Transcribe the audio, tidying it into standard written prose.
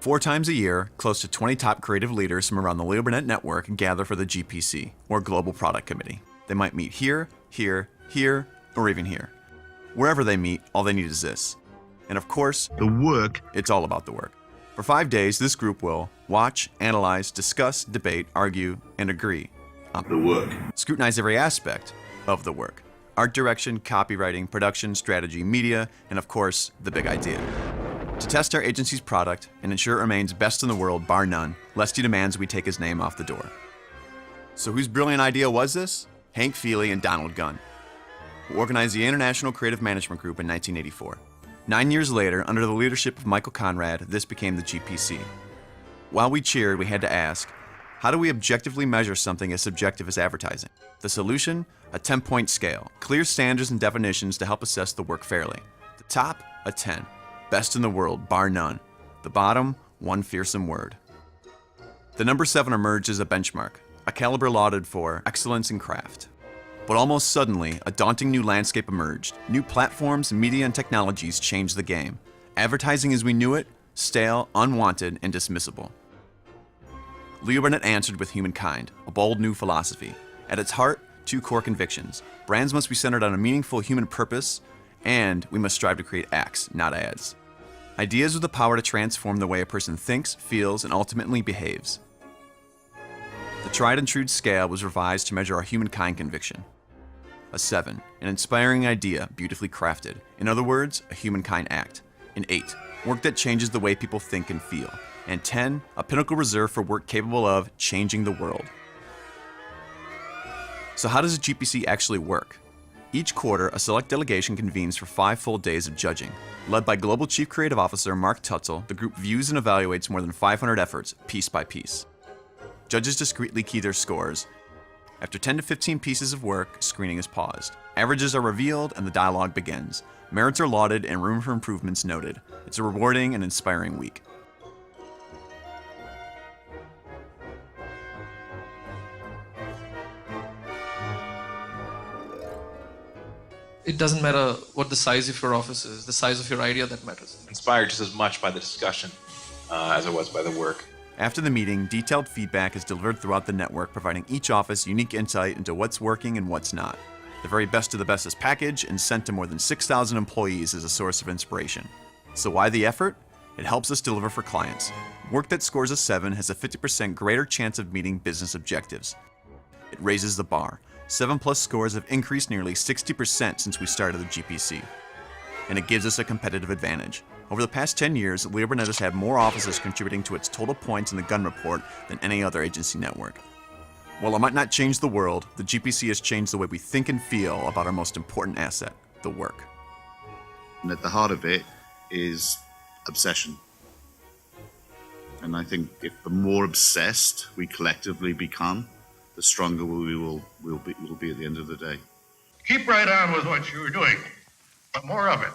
4 times a year, close to 20 top creative leaders from around the Leo Burnett network gather for the GPC, or Global Product Committee. They might meet here, here, here, or even here. Wherever they meet, all they need is this. And of course, the work. It's all about the work. For 5 days, this group will watch, analyze, discuss, debate, argue, and agree on The work. Scrutinize every aspect of the work. Art direction, copywriting, production, strategy, media, and of course, the big idea. To test our agency's product and ensure it remains best in the world, bar none, Lesty demands we take his name off the door. So whose brilliant idea was this? Hank Feely and Donald Gunn, who organized the International Creative Management Group in 1984. 9 years later, under the leadership of Michael Conrad, this became the GPC. While we cheered, we had to ask, how do we objectively measure something as subjective as advertising? The solution? A 10-point scale. Clear standards and definitions to help assess the work fairly. The top? A 10. Best in the world, bar none. The bottom? One fearsome word. The number 7 emerged as a benchmark, a caliber lauded for excellence in craft. But almost suddenly, a daunting new landscape emerged. New platforms, media, and technologies changed the game. Advertising as we knew it, stale, unwanted, and dismissible. Leo Burnett answered with Humankind, a bold new philosophy. At its heart, 2 core convictions. Brands must be centered on a meaningful human purpose, and we must strive to create acts, not ads. Ideas with the power to transform the way a person thinks, feels, and ultimately behaves. The tried and true scale was revised to measure our humankind conviction. A 7, an inspiring idea, beautifully crafted. In other words, a humankind act. An 8, work that changes the way people think and feel. And 10, a pinnacle reserved for work capable of changing the world. So how does a GPC actually work? Each quarter, a select delegation convenes for 5 full days of judging. Led by Global Chief Creative Officer Mark Tutzel, the group views and evaluates more than 500 efforts, piece by piece. Judges discreetly key their scores. After 10 to 15 pieces of work, screening is paused. Averages are revealed and the dialogue begins. Merits are lauded and room for improvements noted. It's a rewarding and inspiring week. It doesn't matter what the size of your office is, the size of your idea that matters. Inspired just as much by the discussion as it was by the work. After the meeting, detailed feedback is delivered throughout the network, providing each office unique insight into what's working and what's not. The very best of the best is packaged and sent to more than 6,000 employees as a source of inspiration. So why the effort? It helps us deliver for clients. Work that scores a 7 has a 50% greater chance of meeting business objectives. It raises the bar. 7+ scores have increased nearly 60% since we started the GPC. And it gives us a competitive advantage. Over the past 10 years, Leo Burnett has had more offices contributing to its total points in the Gunn Report than any other agency network. While it might not change the world, the GPC has changed the way we think and feel about our most important asset, the work. And at the heart of it is obsession. And I think if the more obsessed we collectively become, the stronger we'll be at the end of the day. Keep right on with what you were doing, but more of it.